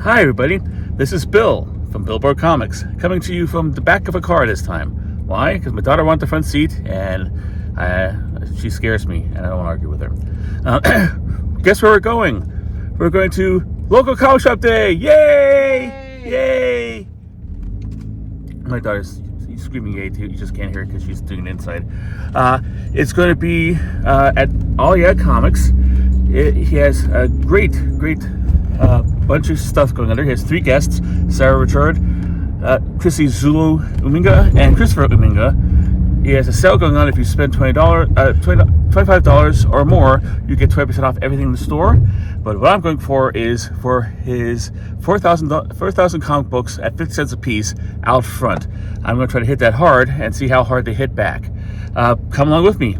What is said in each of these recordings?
Hi everybody, this is Bill from Billboard Comics, coming to you from the back of a car this time. Why? Because my daughter wants the front seat and she scares me and I don't want to argue with her. Guess where we're going? We're going to local comic shop day! Yay! Yay! My daughter's screaming yay too. You just can't hear it because she's doing it inside. It's going to be at All Yeah Comics. He has a great bunch of stuff going on there. He has 3 guests: Sara Richard, Chrissy Zulu Uminga, and Christopher Uminga. He has a sale going on. If you spend $25 or more, you get 20% off everything in the store. But what I'm going for is for his 4,000 comic books at 50 cents a piece out front. I'm going to try to hit that hard and see how hard they hit back. Come along with me.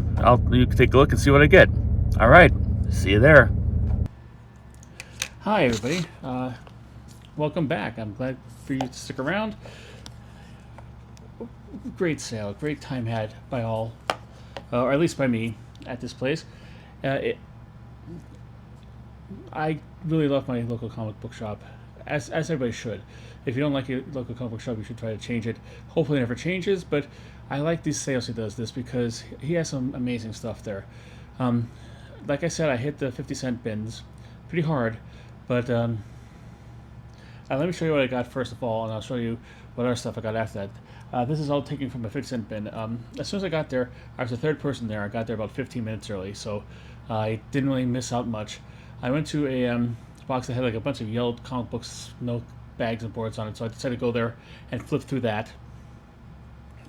You can take a look and see what I get. All right. See you there. Hi, everybody. Welcome back. I'm glad for you to stick around. Great sale. Great time had by all, or at least by me, at this place. I really love my local comic book shop, as everybody should. If you don't like your local comic book shop, you should try to change it. Hopefully it never changes, but I like these sales he does this because he has some amazing stuff there. Like I said, I hit the 50-cent bins pretty hard, but let me show you what I got first of all, and I'll show you what other stuff I got after that. This is all taken from a 50-cent bin. As soon as I got there, I was the 3rd person there. I got there about 15 minutes early, so I didn't really miss out much. I went to a box that had like a bunch of yellowed comic books, no bags and boards on it, so I decided to go there and flip through that.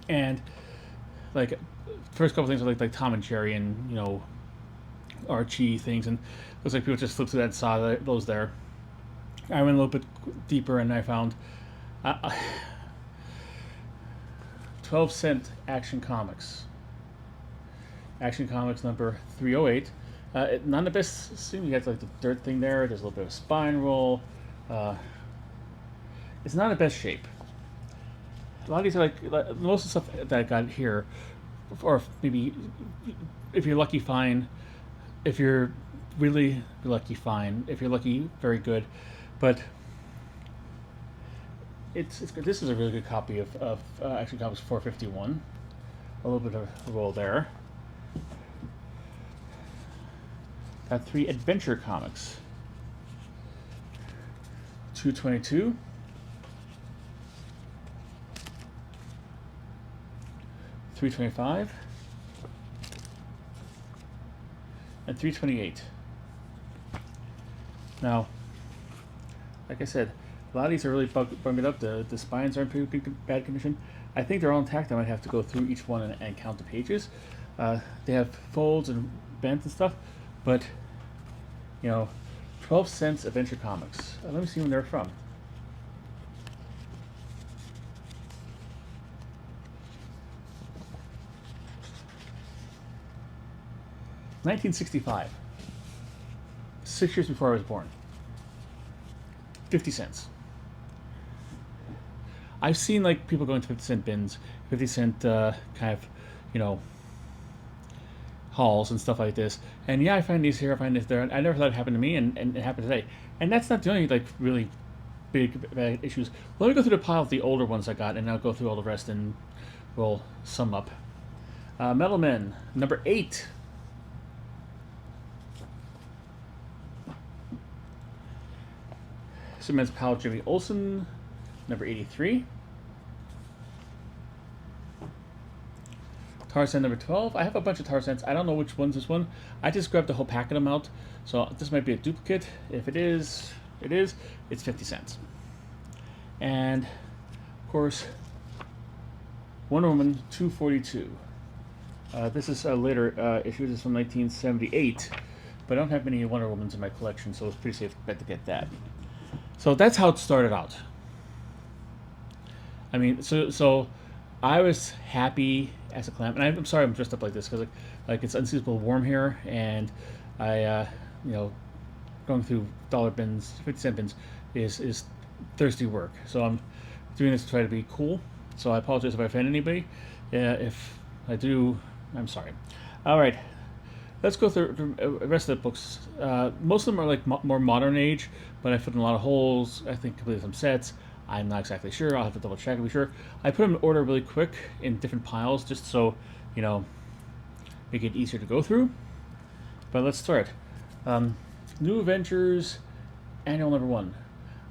And like first couple things were like Tom and Jerry and Archie things, and it looks like people just flipped through that and saw those there. I went a little bit deeper and I found 12-cent Action Comics. Action Comics number 308. Not the best scene. You got like the dirt thing there. There's a little bit of spine roll. It's not in the best shape. A lot of these are like most of the stuff that I got here, or maybe if you're lucky, fine. If you're really lucky, fine. If you're lucky, very good. But it's good. This is a really good copy of Action Comics 451. A little bit of a roll there. Got 3 Adventure Comics. 222. 325. And 328. Now, like I said, a lot of these are really bugged up. The spines are in pretty bad condition. I think they're all intact. I might have to go through each one and count the pages. They have folds and bends and stuff, but 12 cents Adventure Comics. Let me see when they're from. $1965. 6 years before I was born. 50 cents. I've seen like people going to 50-cent bins, 50-cent kind of, hauls and stuff like this. And yeah, I find these here, I find this there. I never thought it happened to me, and it happened today. And that's not the only like really big bad issues. Let me go through the pile of the older ones I got, and I'll go through all the rest and we'll sum up. Metal Men, number 8. Superman's pal Jimmy Olsen, number 83. Tarzan number 12. I have a bunch of Tarzans. I don't know which one's this one. I just grabbed the whole packet of them out. So this might be a duplicate. If it is, it's 50 cents. And, of course, Wonder Woman 242. This is a later issue. This is from 1978. But I don't have many Wonder Womans in my collection, so it's pretty safe bet to get that. So that's how it started out. I mean, so I was happy as a clam, and I'm sorry I'm dressed up like this because like it's unseasonably warm here, and I going through dollar bins, 50-cent bins is thirsty work. So I'm doing this to try to be cool. So I apologize if I offend anybody. If I do, I'm sorry. All right, let's go through the rest of the books. Most of them are like more modern age, but I put in a lot of holes. I think completed some sets. I'm not exactly sure. I'll have to double check to be sure. I put them in order really quick in different piles, just so you know, make it easier to go through. But let's start. New Adventures, Annual #1.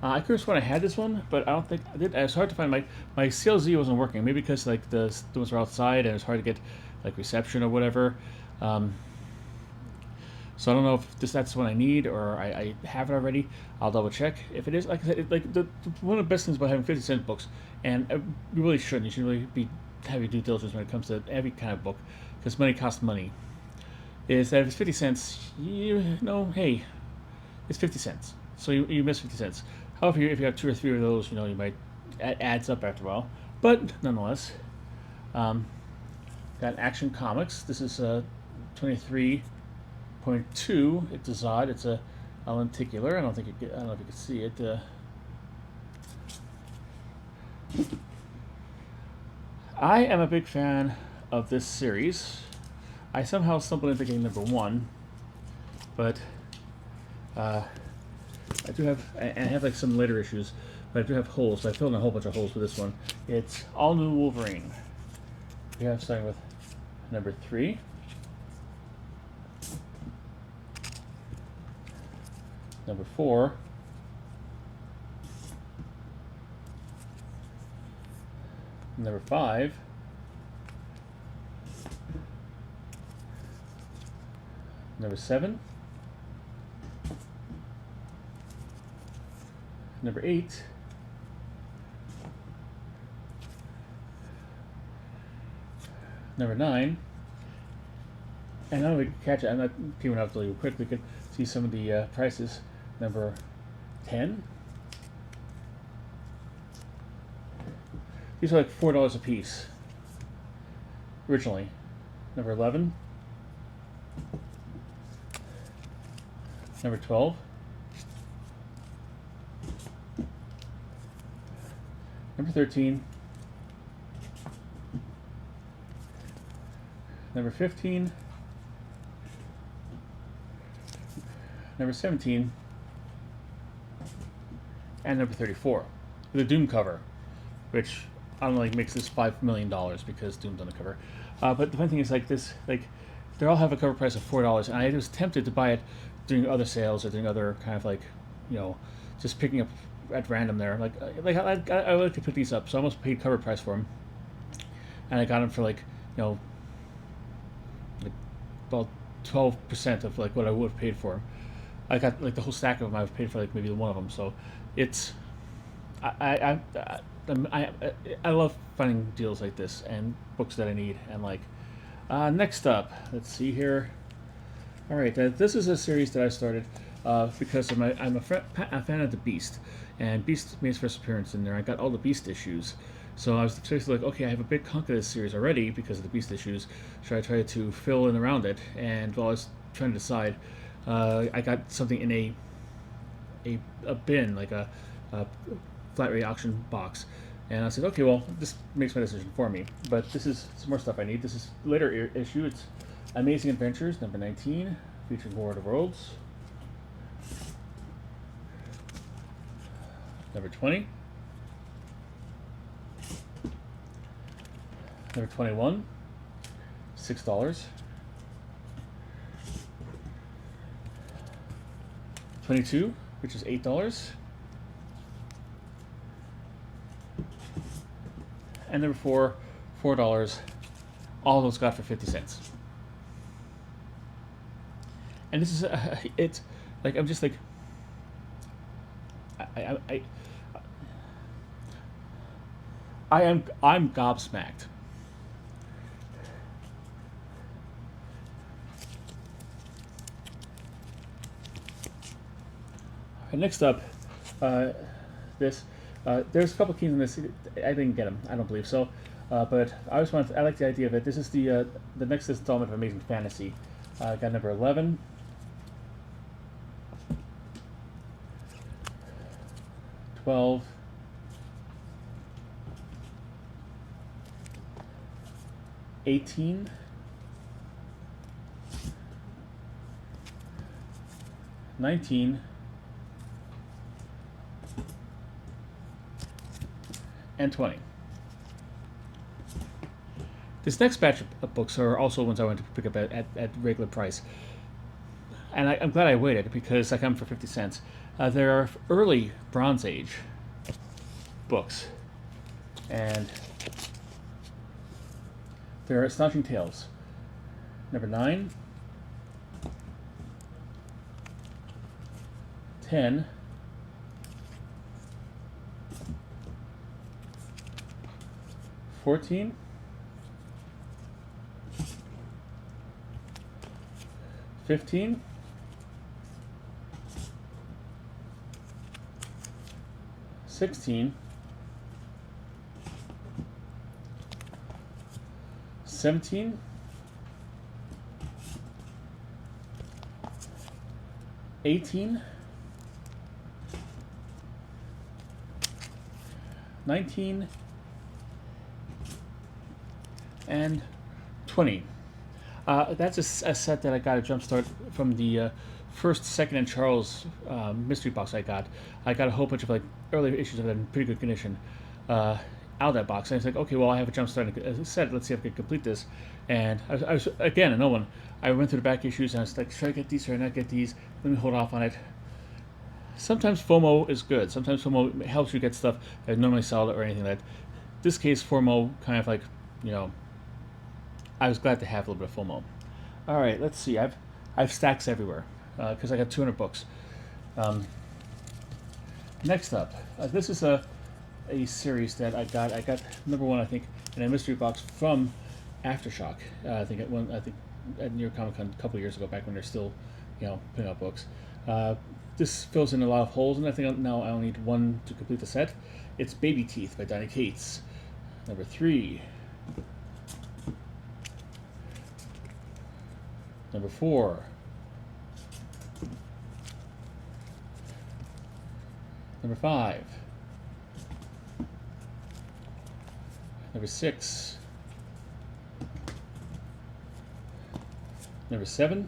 I could have sworn I had this one, but I don't think I did. It was hard to find. My CLZ wasn't working. Maybe because like the students were outside and it was hard to get like reception or whatever. So I don't know if that's the one I need or I have it already. I'll double check. If it is, like I said, one of the best things about having 50-cent books, and you really shouldn't. You should really be having due diligence when it comes to every kind of book, because money costs money. Is that if it's 50 cents, you know, hey, it's 50 cents. So you miss 50 cents. However, if you have 2 or 3 of those, you know, you might adds up after a while. But nonetheless, got Action Comics. This is 23.2. It's a Zod. It's a lenticular. I don't know if you can see it. I am a big fan of this series. I somehow stumbled into getting #1, but I do have, and I have like some later issues, but I do have holes. So I filled in a whole bunch of holes with this one. It's All New Wolverine. We have starting with #3. #4. #5. #7. #8. #9. And now we can catch it. I'm not keeping up really quick. We could see some of the prices. #10. These are like $4 a piece originally. #11. #12. #13. #15. #17. And #34. The Doom cover, which I don't know, like makes this $5 million because Doom's on the cover. But the funny thing is, like this, like they all have a cover price of $4, and I was tempted to buy it doing other sales or doing other kind of like, you know, just picking up at random there. I like to pick these up, so I almost paid cover price for them, and I got them for like, you know, like about 12% of like what I would have paid for them. I got like the whole stack of them. I've paid for like maybe one of them, so it's I love finding deals like this and books that I need. And like next up, let's see here. All right, this is a series that I started because I'm a fan of the Beast, and Beast made his first appearance in there. I got all the Beast issues, so I was basically like, okay, I have a big hunk of this series already because of the Beast issues. Should I try to fill in around it? And while I was trying to decide, I got something in a bin, like a flat rate auction box, and I said, okay, well, this makes my decision for me. But this is some more stuff I need. This is later issue. It's Amazing Adventures #19, featuring War of the Worlds. #20. #21, $6. 22, which is $8. And #4, $4. All of those got for 50 cents. And this is it's like I'm just like I'm gobsmacked. And next up, there's a couple keys in this. I didn't get them. I don't believe so. But I like the idea of it. This is the next installment of Amazing Fantasy. Got #11. 12. 18. 19, and 20. This next batch of books are also ones I went to pick up at regular price. And I'm glad I waited because I got them for 50 cents. There are early Bronze Age books. And there are Astonishing Tales. Number 9, 10, 14, 15, 16, 17, 18, 19, and 20. That's a set that I got a jumpstart from the first, second, and Charles mystery box I got. I got a whole bunch of like early issues of it in pretty good condition out of that box. And I was like, okay, well, I have a jumpstart as a set. Let's see if I can complete this. And I was again, another one. I went through the back issues and I was like, should I get these? Should I not get these? Let me hold off on it. Sometimes FOMO is good. Sometimes FOMO helps you get stuff that normally sell or anything like that. This case, FOMO kind of like, you know, I was glad to have a little bit of FOMO. All right, let's see. I've stacks everywhere because I got 200 books. Next up, this is a series that I got. I got number 1, I think, in a mystery box from Aftershock. I think at New York Comic Con a couple of years ago, back when they're still, you know, putting out books. This fills in a lot of holes, and I think now I only need one to complete the set. It's Baby Teeth by Donny Cates. Number 3. Number 4. Number 5. Number 6. Number 7.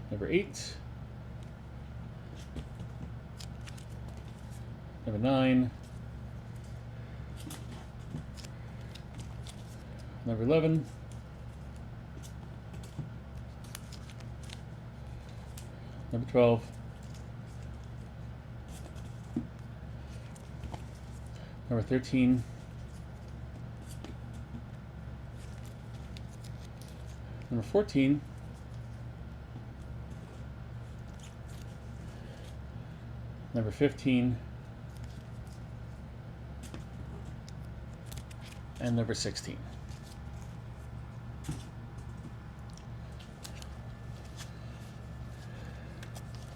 Number 8. Number 9. Number 11. Number 12. Number 13. Number 14. Number 15. And number 16.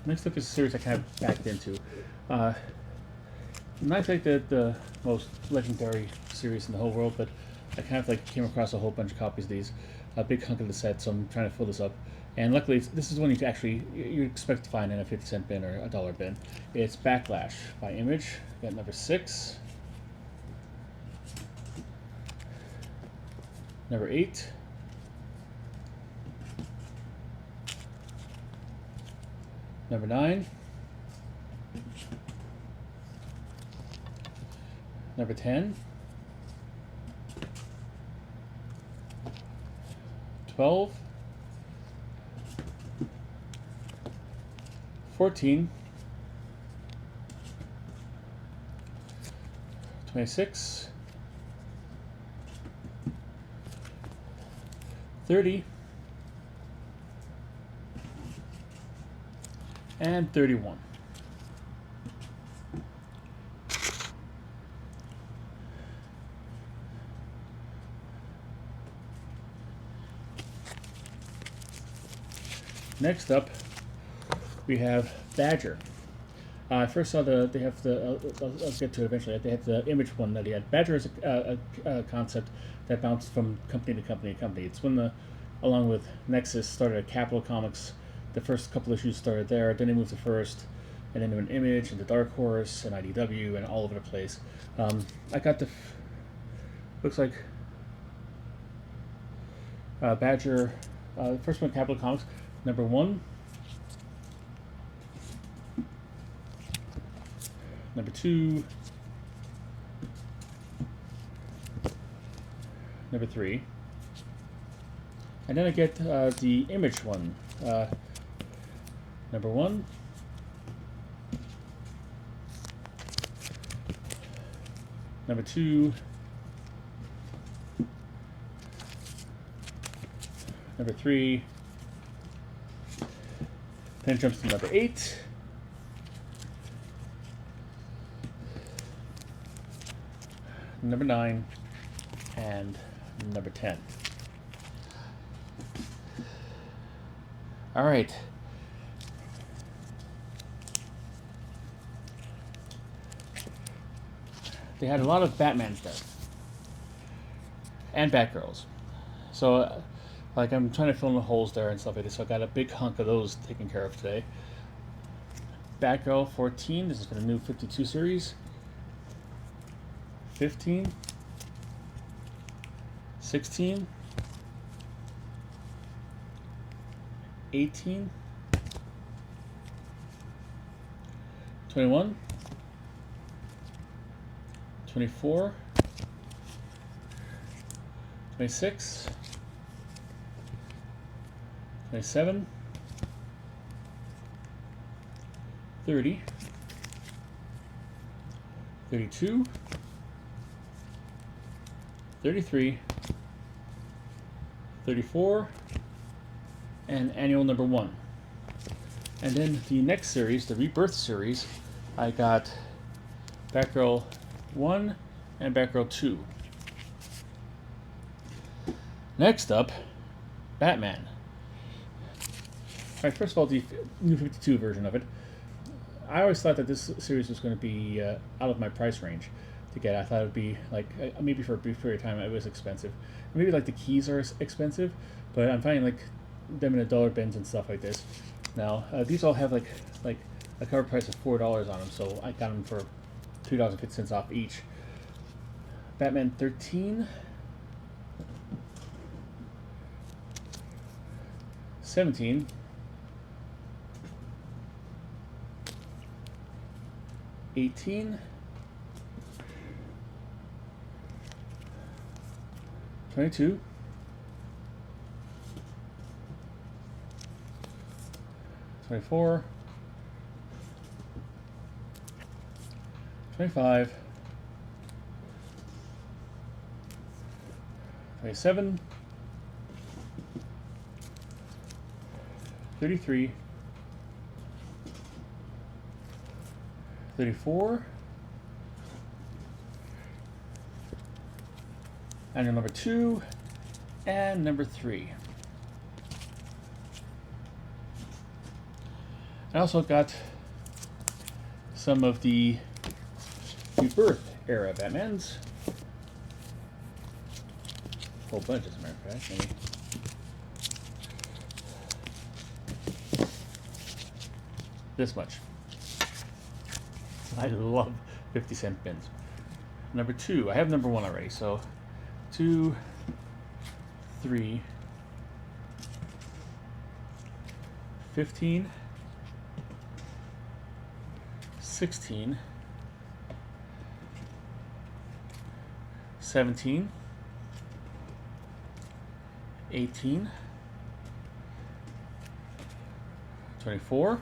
Next up is a series I kind of backed into. Not like the most legendary series in the whole world, but I kind of like came across a whole bunch of copies of these. A big hunk of the set, so I'm trying to fill this up. And luckily, this is one you expect to find in a 50-cent bin or a $1 bin. It's Backlash by Image. Got number 6. Number 8. Number 9. Number 10. 12. 14. 26. 30. And 31. Next up, we have Badger. I first saw they have the, I'll get to it eventually, they have the Image one that he had. Badger is a concept that bounced from company to company to company. It's when along with Nexus, started at Capitol Comics. The first couple issues started there, then they moved to First, and then to an Image, and to Dark Horse, and IDW, and all over the place. I got looks like, Badger, first one, Capital Comics, number 1, number 2, number 3, and then I get the Image one, number 1, number 2, number 3, then it jumps to number 8, number 9, and number 10. All right. They had a lot of Batmans there. And Batgirls. So, like, I'm trying to fill in the holes there and stuff like this, so I got a big hunk of those taken care of today. Batgirl 14, this is for the new 52 series. 15. 16. 18. 21. 24. 26. 27. 30. 32. 33. 34. And annual number 1. And then the next series, the Rebirth series, I got Batgirl 1 and Batgirl 2. Next up, Batman. Alright, first of all, the new 52 version of it. I always thought that this series was going to be out of my price range to get. I thought it would be like, maybe for a brief period of time it was expensive. Maybe like the keys are expensive, but I'm finding like them in the dollar bins and stuff like this. Now, these all have like a cover price of $4 on them, so I got them for $2.50 off each. Batman 13. 17. 18. 22. 24. 25. 27. 33. 34. And number 2 and number 3. I also got some of the Rebirth era Batmans. A whole bunch, as a matter of fact. This much. I love 50-cent bins. Number 2. I have number 1 already, so 2, 3, 15, 16, 17, 18, 24,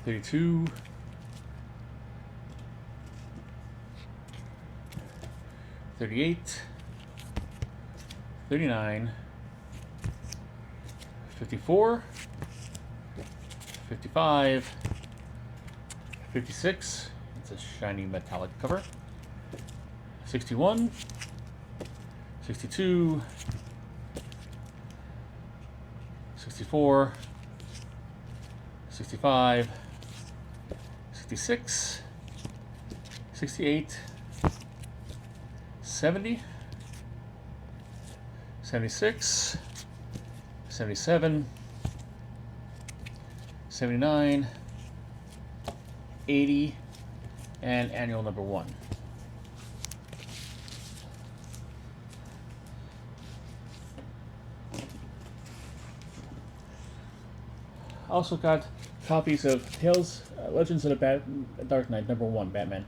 32, 38, 39, 54, 55, 56, it's a shiny metallic cover, 61, 62, 64, 65, 66, 68, 70, 76, 77, 79, 80, and annual number 1. also got copies of Tales, Legends of the Dark Knight #1 Batman.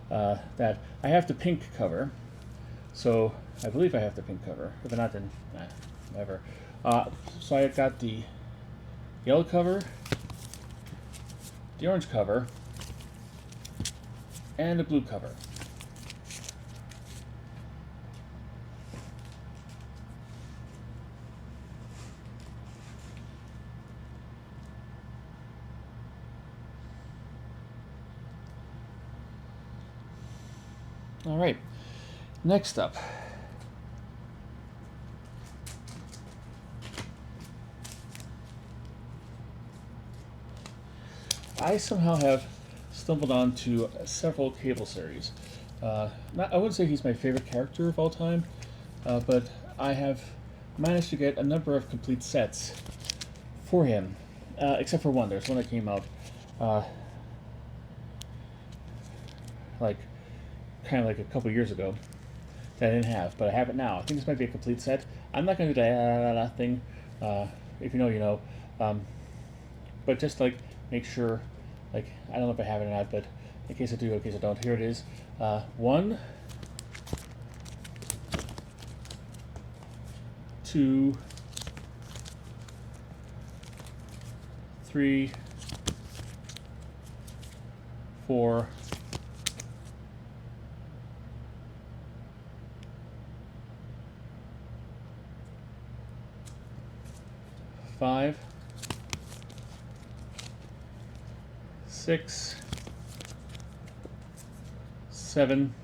That I have the pink cover, so I believe I have the pink cover. If not, then whatever. So I got the yellow cover, the orange cover, and the blue cover. All right, next up. I somehow have stumbled onto several Cable series. I wouldn't say he's my favorite character of all time, but I have managed to get a number of complete sets for him, except for one. There's one that came out like kind of like a couple years ago that I didn't have, but I have it now. I think this might be a complete set. I'm not going to do the thing. If you know, you know. But just like make sure, like I don't know if I have it or not, but in case I do, in case I don't, here it is. 1, 2, 3, 4, 5, 6, 7,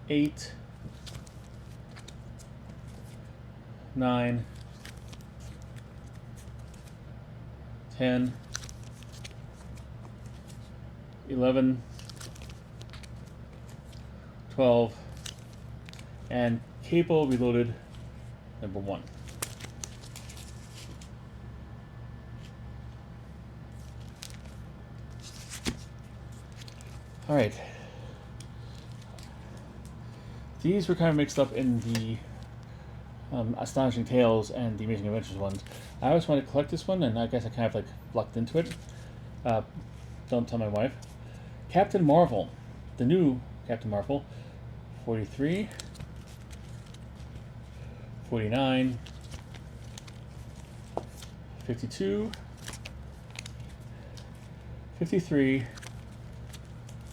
8, 9, 10, 11, 12, and Cable Reloaded #1. All right. These were kind of mixed up in the Astonishing Tales and the Amazing Adventures ones. I always wanted to collect this one, and I guess I kind of like lucked into it. Don't tell my wife. Captain Marvel, the new Captain Marvel, 43, 49, 52, 53,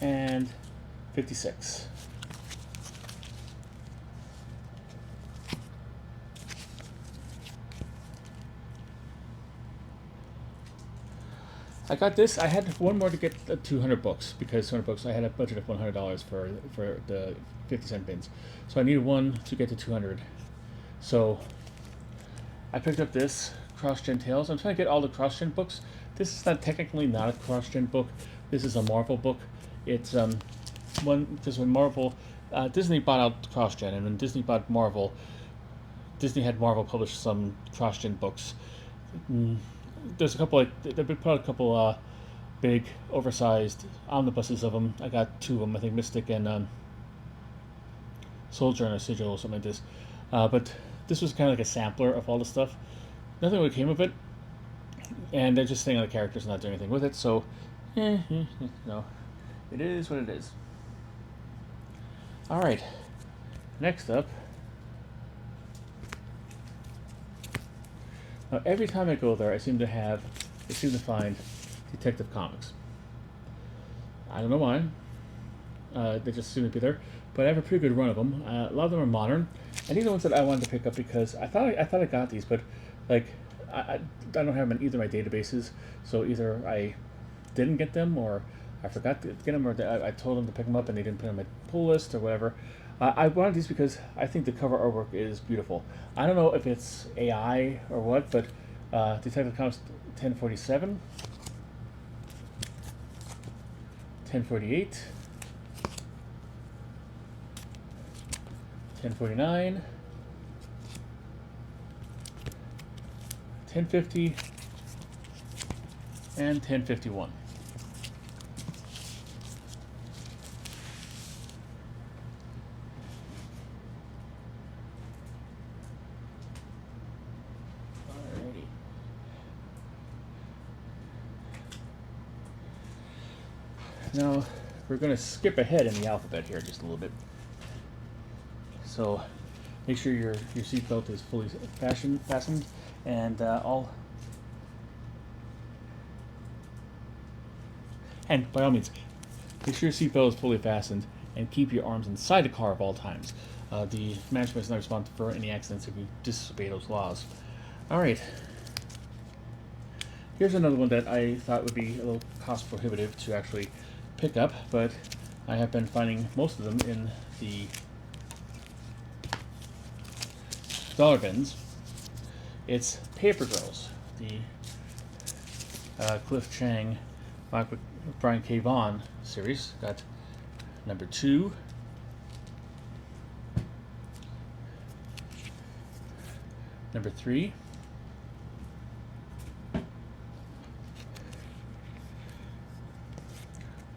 and 56. I got this. I had one more to get 200 books because 200 books. I had a budget of $100 for the 50-cent bins, so I needed one to get to 200. So I picked up this Cross-Gen Tales. I'm trying to get all the Cross-Gen books. This is not technically not a Cross-Gen book. This is a Marvel book. It's because when Marvel Disney bought out Cross-Gen, and when Disney bought Marvel, Disney had Marvel publish some Cross-Gen books. There's a couple they've put out a couple big oversized omnibuses of them. I got 2 of them. I think Mystic and Soldier and a Sigil or something like this. But this was kind of like a sampler of all the stuff. Nothing really came of it, and they're just saying the characters and not doing anything with it. So, no, it is what it is. All right, next up. Now, every time I go there, I seem to find Detective Comics. I don't know why. They just seem to be there, but I have a pretty good run of them. A lot of them are modern, and these are the ones that I wanted to pick up because I thought I got these, but like I don't have them in either of my databases. So either I didn't get them, or I forgot to get them, or I told them to pick them up and they didn't put them on my pull list or whatever. I wanted these because I think the cover artwork is beautiful. I don't know if it's AI or what, but Detective Comics 1047, 1048, 1049, 1050, and 1051. Alrighty. Now, we're going to skip ahead in the alphabet here just a little bit. So, make sure your seatbelt is fully fastened, and and by all means, make sure your seatbelt is fully fastened and keep your arms inside the car at all times. The management is not responsible for any accidents if you disobey those laws. All right. Here's another one that I thought would be a little cost prohibitive to actually pick up, but I have been finding most of them in the dollar bins. It's Paper Girls, the Cliff Chang, Brian K. Vaughan series. Got number 2, number 3,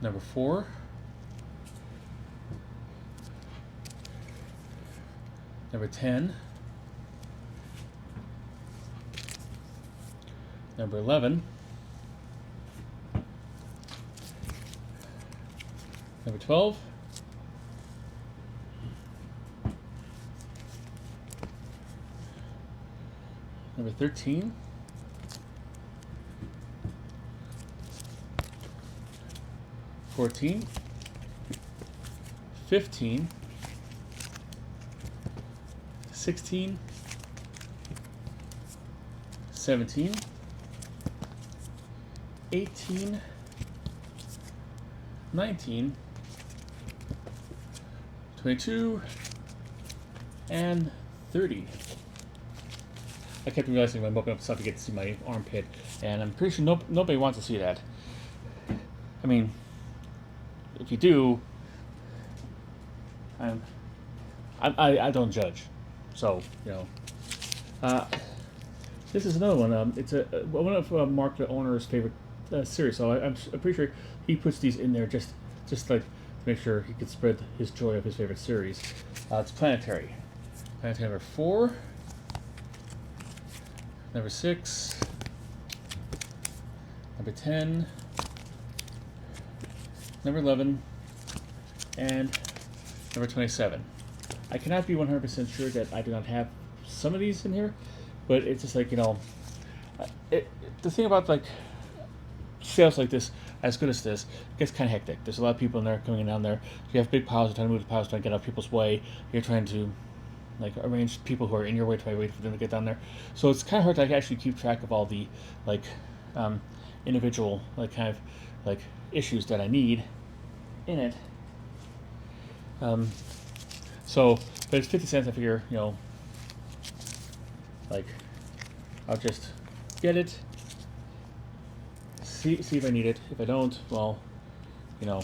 number 4, number 10, number 11, number 12, number 13, 14, 15, 16, 17, 18, 19, 22, and 30. I kept realizing when I'm opening up stuff, you get to see my armpit, and I'm pretty sure nobody wants to see that. I mean, if you do, I don't judge. So, you know. This is another one. It's one of Mark the owner's favorite series, so I'm pretty sure he puts these in there just like to make sure he could spread his joy of his favorite series. It's Planetary. Planetary number 4, number 6, number 10, number 11, and number 27. I cannot be 100% sure that I do not have some of these in here, but it's just like, you know, the thing about like sales like this, as good as this, it gets kind of hectic. There's a lot of people in there coming in down there. You have big piles, you're trying to move the piles, trying to get out of people's way. You're trying to like arrange people who are in your way, try to wait for them to get down there. So it's kind of hard to like, actually keep track of all the like individual like kind of like issues that I need in it. So, but it's 50 cents. I figure, you know, like I'll just get it, see if I need it. If I don't, well, you know,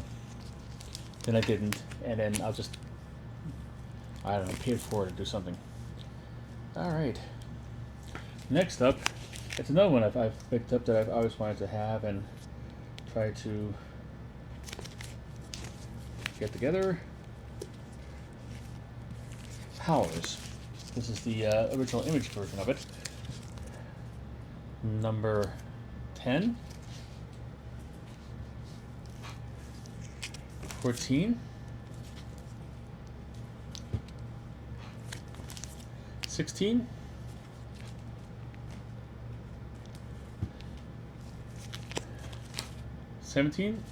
then I didn't, and then I'll just, I don't know, pay it forward or do something. All right. Next up, it's another one I've picked up that I've always wanted to have and try to get together. Powers. This is the original image version of it. Number 10, 14, 16, 17,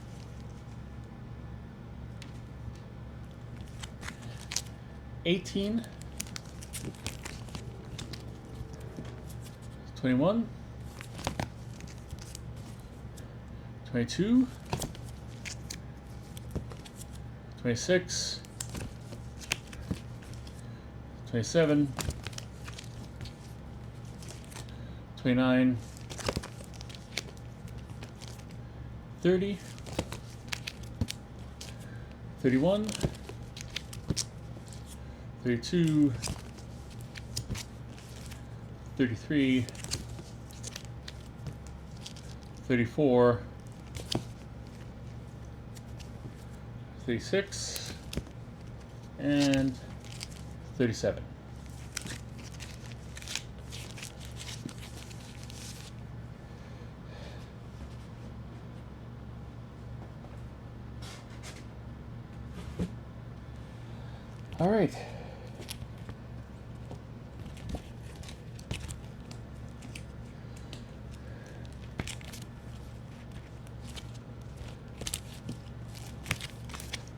18, 21, 22, 26, 27, 29, 30, 31, 32, 33, 34, 36, and 37. All right.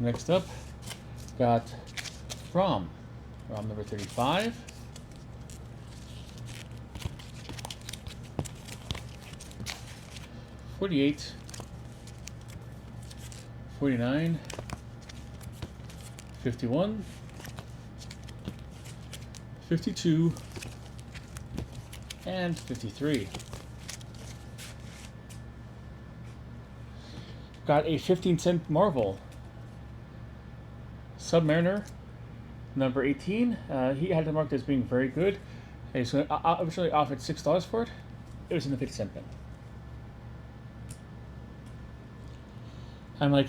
Next up, got Rom number 35. $48, $49, $51, $52, and $53. Got a 15-cent Marvel. Submariner, number 18. He had it marked as being very good. He's originally offered $6 for it. It was in the 50-cent bin. I'm like,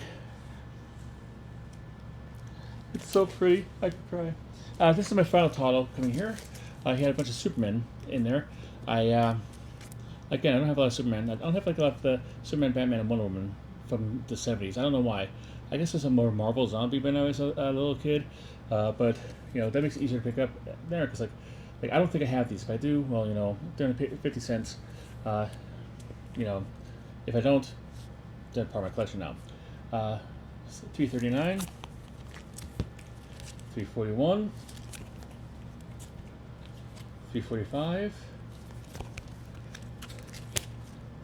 it's so pretty. I could cry. This is my final title coming here. He had a bunch of Supermen in there. Again, I don't have a lot of Superman. I don't have like a lot of the Superman, Batman, and Wonder Woman from the 70s. I don't know why. I guess there's some more Marvel Zombie when I was a little kid, but that makes it easier to pick up there because like I don't think I have these. If I do, well, they're 50 cents. If I don't, they're part of my collection now. $3.39, $3.41, $3.45,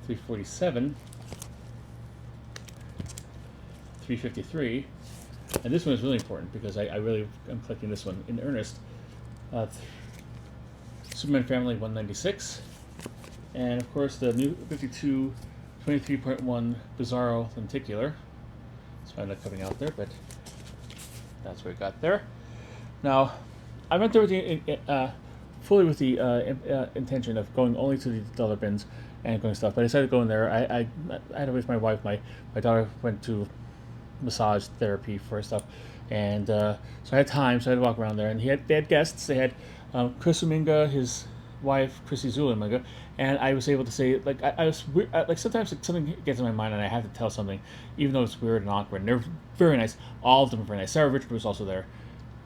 $3.47. $3.53, and this one is really important because I really am collecting this one in earnest. Superman Family 196, and of course the new 52 23.1 Bizarro Lenticular. It's probably not coming out there, but that's what we got there. Now, I went there with fully with the intention of going only to the dollar bins and going stuff, but I decided to go in there. I had to with my wife. My daughter went to massage therapy for stuff, and so I had time, so I had to walk around there. And they had guests. They had Chris Uminga, his wife Chrissy Zuliminga, and I was able to say I was like sometimes something gets in my mind and I have to tell something, even though it's weird and awkward. And they're very nice. All of them are very nice. Sara Richard was also there.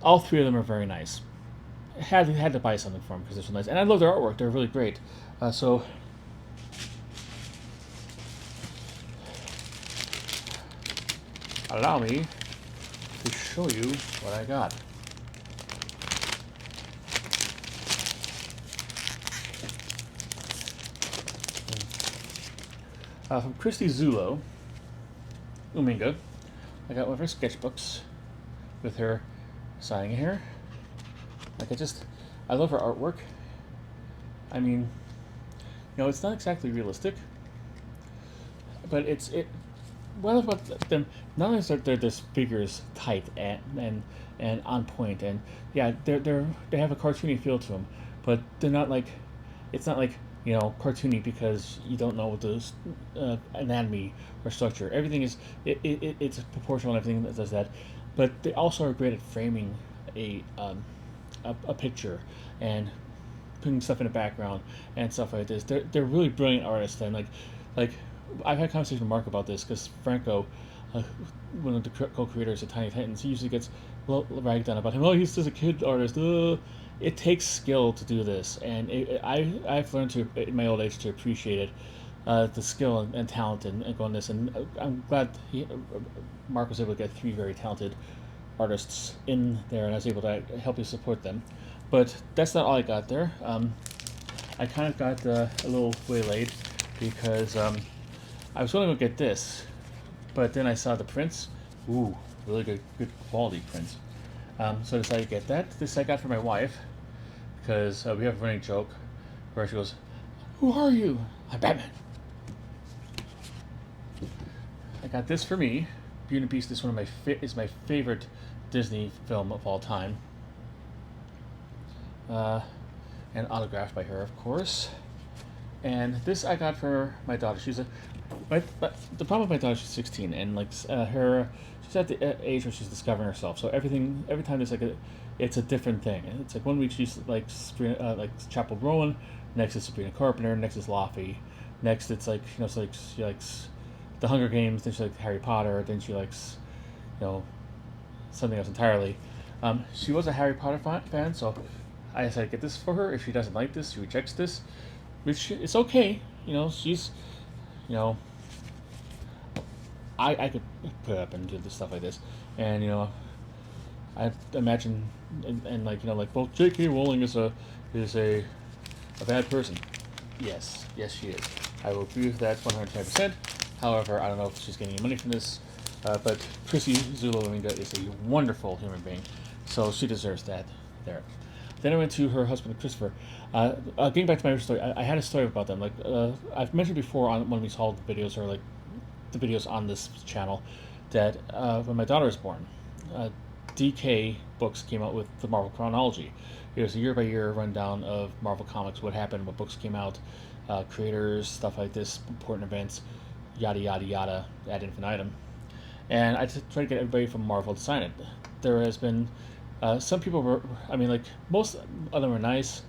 All three of them are very nice. Had to buy something for them because they're so nice, and I love their artwork. They're really great. So. Allow me to show you what I got. From Christy Zulo Uminga, I got one of her sketchbooks with her signing here. I love her artwork. I mean, it's not exactly realistic, but what about them? Not only is their figures tight and on point, and yeah, they have a cartoony feel to them, but they're not like, it's not like cartoony because you don't know what the anatomy or structure. Everything is it's proportional and everything that does that, but they also are great at framing a picture and putting stuff in the background and stuff like this. They're really brilliant artists, and like I've had conversations with Mark about this because Franco, one of the co-creators of Tiny Titans, he usually gets ragged on about him. Oh, he's just a kid artist. It takes skill to do this, and I've learned to in my old age to appreciate it, the skill and talent and going this. And I'm glad Mark was able to get three very talented artists in there, and I was able to help you support them. But that's not all I got there. I kind of got a little waylaid because I was going to go get this, but then I saw the prints. Ooh, really good quality prints. So I decided to get that. This I got for my wife because we have a running joke where she goes, "Who are you?" "I'm Batman." I got this for me. Beauty and the Beast is is my favorite Disney film of all time. And autographed by her, of course. And this I got for my daughter. The problem with my daughter, she's 16, and she's at the age where she's discovering herself. So every time there's it's a different thing. It's like one week she's like Chapel Rowan, next is Sabrina Carpenter, next is Laffy, next it's like she likes the Hunger Games, then she likes Harry Potter, then she likes something else entirely. She was a Harry Potter fan, so I decided to get this for her. If she doesn't like this, she rejects this, which it's okay. She's, you know, I could put up and do this stuff like this, and I imagine, and like, well, J.K. Rowling is a bad person. Yes, she is. I will agree with that 110%. However, I don't know if she's getting any money from this, but Chrissy Zulalinga is a wonderful human being, so she deserves that there. Then I went to her husband, Christopher. Getting back to my story, I had a story about them. Like I've mentioned before on one of these haul videos, or like the videos on this channel, that when my daughter was born, DK Books came out with the Marvel chronology. It was a year-by-year rundown of Marvel Comics, what happened, what books came out, creators, stuff like this, important events, yada yada yada, ad infinitum. And I tried to get everybody from Marvel to sign it. There has been some people were, I mean, like, most of them are nice.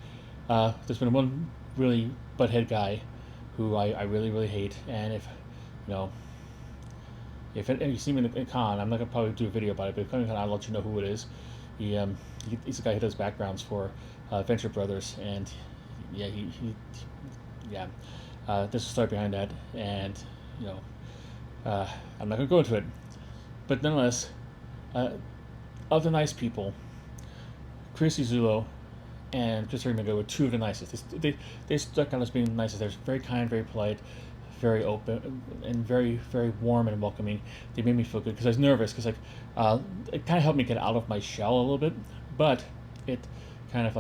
There's been one really butthead guy who I really, really hate, and if you see me in a con, I'm not gonna probably do a video about it, but if coming con, I'll let you know who it is. He's the guy who does backgrounds for Venture Brothers, and yeah, yeah. There's a story behind that, and I'm not gonna go into it, but nonetheless, of the nice people, Chrissy Zulo and Christopher Mingo were two of the nicest. They stuck out as being the nicest. They're very kind, very polite, very open, and very, very warm and welcoming. They made me feel good because I was nervous, because it kind of helped me get out of my shell a little bit, but it kind of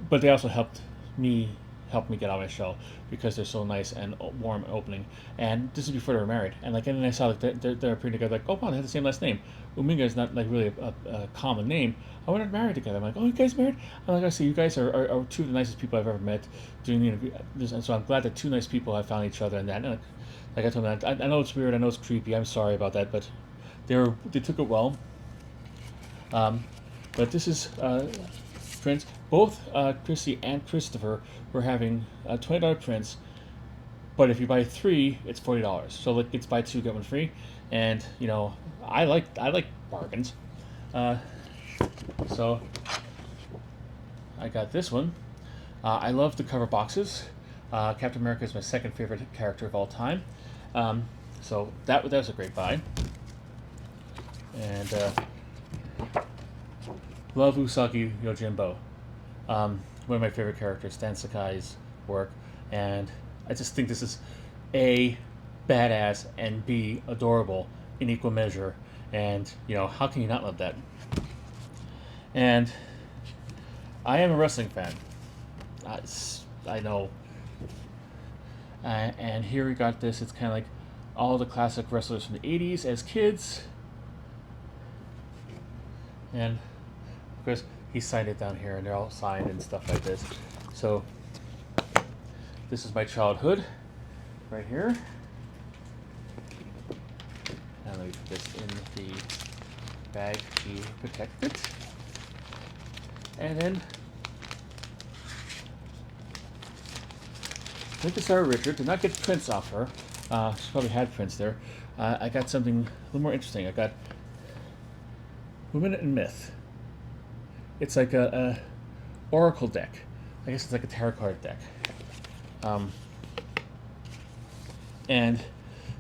but they also helped me get out of my shell, because they're so nice and warm and opening. And this is before they were married, and then I saw they're pretty together. Like, oh wow, they have the same last name. Uminga is not like really a common name. I wonder if they're married together. I'm like, oh, you guys married? I'm like, I see, you guys are two of the nicest people I've ever met doing the interview. And so I'm glad that two nice people have found each other, and that. And like I told them, I know it's weird, I know it's creepy. I'm sorry about that, but they took it well. But this is prints. Both Chrissy and Christopher were having $20 prints, but if you buy 3, it's $40. So like, it's buy 2 get 1 free, and I like bargains. So I got this one. I love the cover boxes. Captain America is my second favorite character of all time, so that was a great buy. And love Usagi Yojimbo. One of my favorite characters, Stan Sakai's work, and I just think this is A, badass, and B, adorable in equal measure, and how can you not love that? And I am a wrestling fan. I know. And here we got this. It's kind of like all the classic wrestlers from the 80s as kids, and of course he signed it down here, and they're all signed and stuff like this. So this is my childhood right here. And let me put this in the bag to protect it. And then went to Sara Richard. Did not get prints off her. She probably had prints there. I got something a little more interesting. I got Women in Myth. It's like a oracle deck. I guess it's like a tarot card deck. And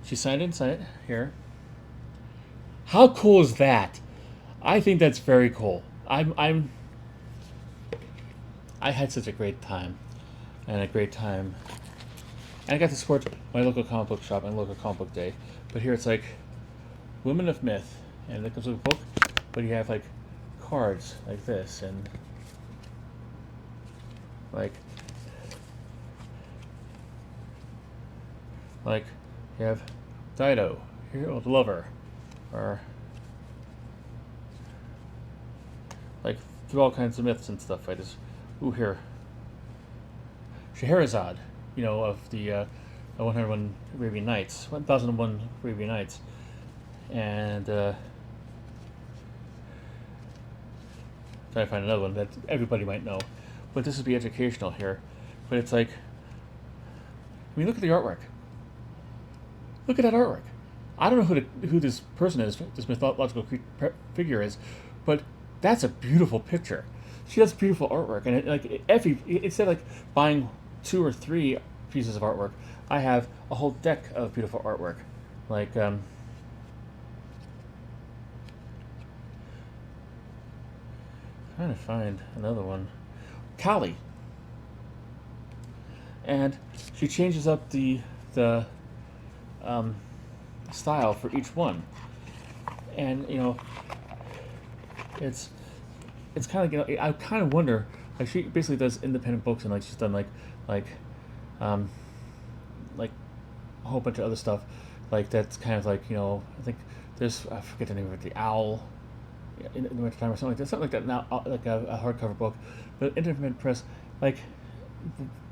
she signed inside it here. How cool is that? I think that's very cool. I had such a great time, and I got to support my local comic book shop and local comic book day. But here it's like Women of Myth, and it comes with a book, but you have like cards like this, and like you have Dido, Hero the Lover, or like through all kinds of myths and stuff like this. Ooh, here, Scheherazade, of the 101 Arabian Nights, 1001 Arabian Nights, and try to find another one that everybody might know, but this would be educational here. But it's like, I mean, look at the artwork. Look at that artwork. I don't know who this person is, this mythological figure is, but that's a beautiful picture. She does beautiful artwork, and instead of like buying 2 or 3 pieces of artwork, I have a whole deck of beautiful artwork. Like trying to find another one, Kali, and she changes up the um, style for each one, and it's it's kind of I kind of wonder, like, she basically does independent books, and like she's done like um like a whole bunch of other stuff, like that's kind of like, I think there's, I forget the name of it, the owl in the winter time or something like that, now, like a hardcover book, but independent press, like,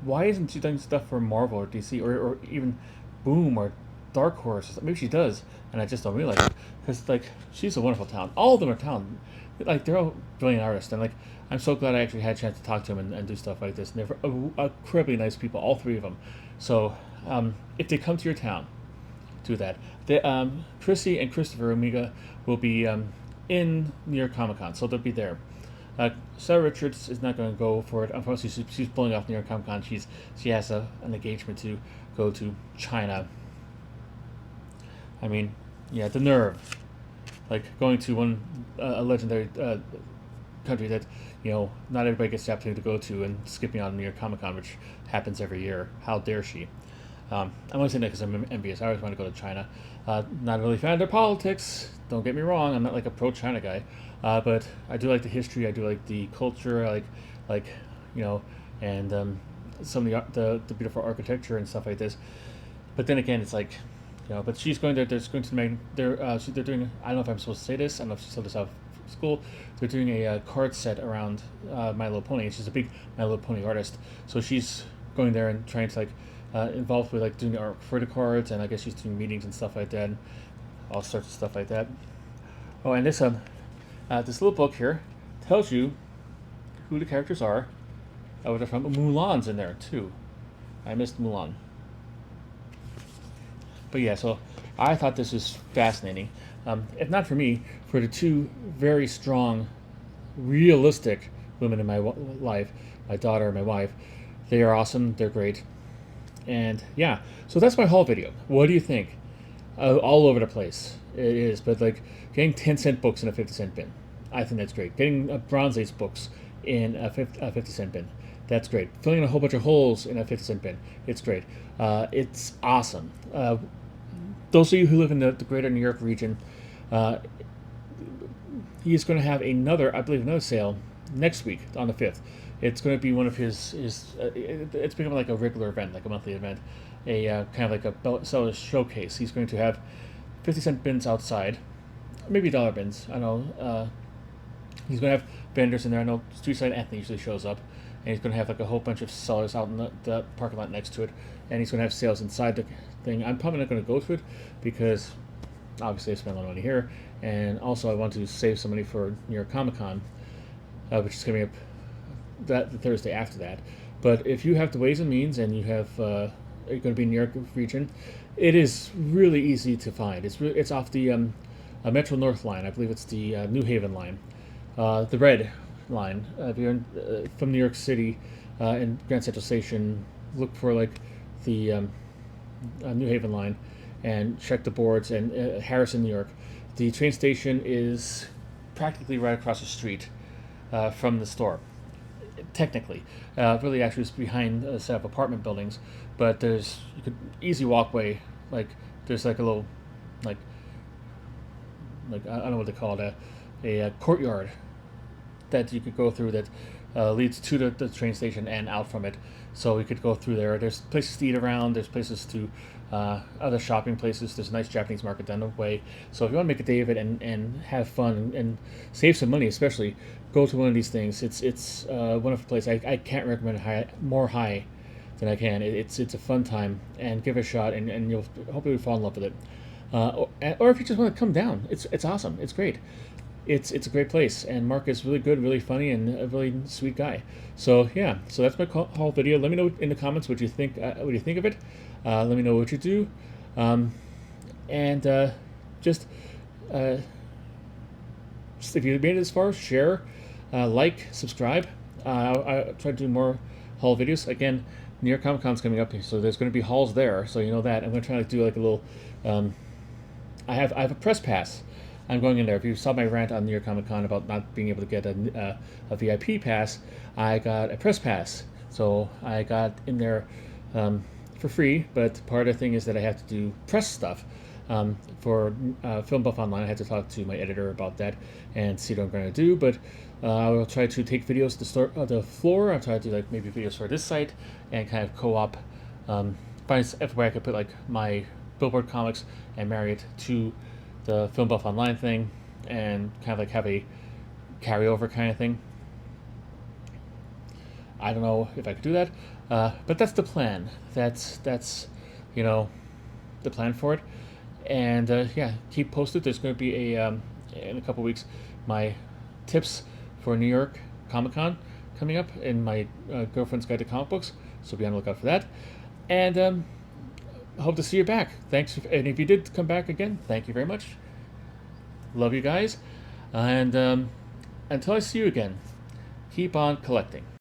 why isn't she doing stuff for Marvel or DC, or even Boom or Dark Horse? Maybe she does, and I just don't realize it, because like she's a wonderful talent. All of them are talented. Like, they're all brilliant artists, and like I'm so glad I actually had a chance to talk to them and do stuff like this. And they're incredibly nice people, all 3 of them. So if they come to your town, do that. Chrissy and Christopher Omega will be in New York Comic Con, so they'll be there. Sara Richards is not going to go for it. Unfortunately, she's pulling off New York Comic Con. She has an engagement to go to China. I mean, yeah, the nerve, like going to a legendary country that not everybody gets the opportunity to go to, and skipping on New York Comic Con, which happens every year. How dare she? I'm only saying that because I'm envious. I always want to go to China. Not really a fan of their politics. Don't get me wrong. I'm not like a pro-China guy, but I do like the history. I do like the culture. I like and some of the beautiful architecture and stuff like this. But then again, it's like, but she's going there. There's going to make they're doing. I don't know if I'm supposed to say this. I don't know if she told this out of school. They're doing a card set around My Little Pony. She's a big My Little Pony artist, so she's going there and trying to involved with like doing the art for the cards, and I guess she's doing meetings and stuff like that, and all sorts of stuff like that. Oh, and this little book here tells you who the characters are, where they're from. Mulan's in there too. I missed Mulan. But yeah, so I thought this was fascinating. If not for me, for the 2 very strong, realistic women in my life, my daughter and my wife, they are awesome. They're great. And yeah, so that's my haul video. What do you think? All over the place it is, but like getting 10-cent books in a 50-cent bin, I think that's great. Getting Bronze Age books in a 50-cent bin, that's great. Filling in a whole bunch of holes in a 50-cent bin, it's great. It's awesome. Those of you who live in the greater New York region, he's going to have another sale next week on the 5th. It's going to be one of his it's become like a regular event, like a monthly event, a kind of like a seller's showcase. He's going to have 50-cent bins outside, maybe dollar bins. I don't know. He's going to have vendors in there. I know Streetside Anthony usually shows up, and he's going to have like a whole bunch of sellers out in the parking lot next to it, and he's going to have sales inside the thing. I'm probably not going to go to it because obviously I spent a lot of money here, and also I want to save some money for New York Comic Con, which is coming up the Thursday after that. But if you have the ways and means, and you have you're going to be in New York region, it is really easy to find. It's off the Metro North line. I believe it's the New Haven line, the red line. If you're from New York City in Grand Central Station, look for like the New Haven line and check the boards. And Harrison, New York, the train station is practically right across the street from the store. Technically, really, actually, it's behind a set of apartment buildings, but you could easy walkway. Like there's like a little, like I don't know what they call it, a courtyard that you could go through that leads to the train station and out from it. So we could go through there. There's places to eat around. There's places to other shopping places. There's a nice Japanese market down the way. So if you want to make a day of it and have fun and save some money, especially, go to one of these things. It's a wonderful place. I can't recommend it more high than I can. It's a fun time, and give it a shot, and you'll hopefully fall in love with it. Or if you just want to come down, it's awesome. It's great. It's a great place, and Mark is really good, really funny, and a really sweet guy. So yeah, so that's my haul video. Let me know in the comments what you think. What you think of it? Let me know what you do. And just uh, if you made it this far, share, like, subscribe. I try to do more haul videos. Again, New York Comic Con's coming up, so there's going to be hauls there. So you know that. I'm going to try to do like a little. I have a press pass. I'm going in there. If you saw my rant on New York Comic Con about not being able to get a VIP pass, I got a press pass. So I got in there for free, but part of the thing is that I have to do press stuff. For Film Buff Online, I had to talk to my editor about that and see what I'm going to do. But I will try to take videos to the floor. I'll try to do like maybe videos for this site and kind of co-op. Find everywhere I could put like my Billboard comics and marry it to the Film Buff Online thing, and kind of like have a carryover kind of thing. I don't know if I could do that, but that's the plan. That's you know the plan for it. And yeah, keep posted. There's going to be a in a couple weeks my tips for New York Comic Con coming up in my girlfriend's guide to comic books. So be on the lookout for that. And hope to see you back. Thanks. And if you did come back again, thank you very much. Love you guys. And until I see you again, keep on collecting.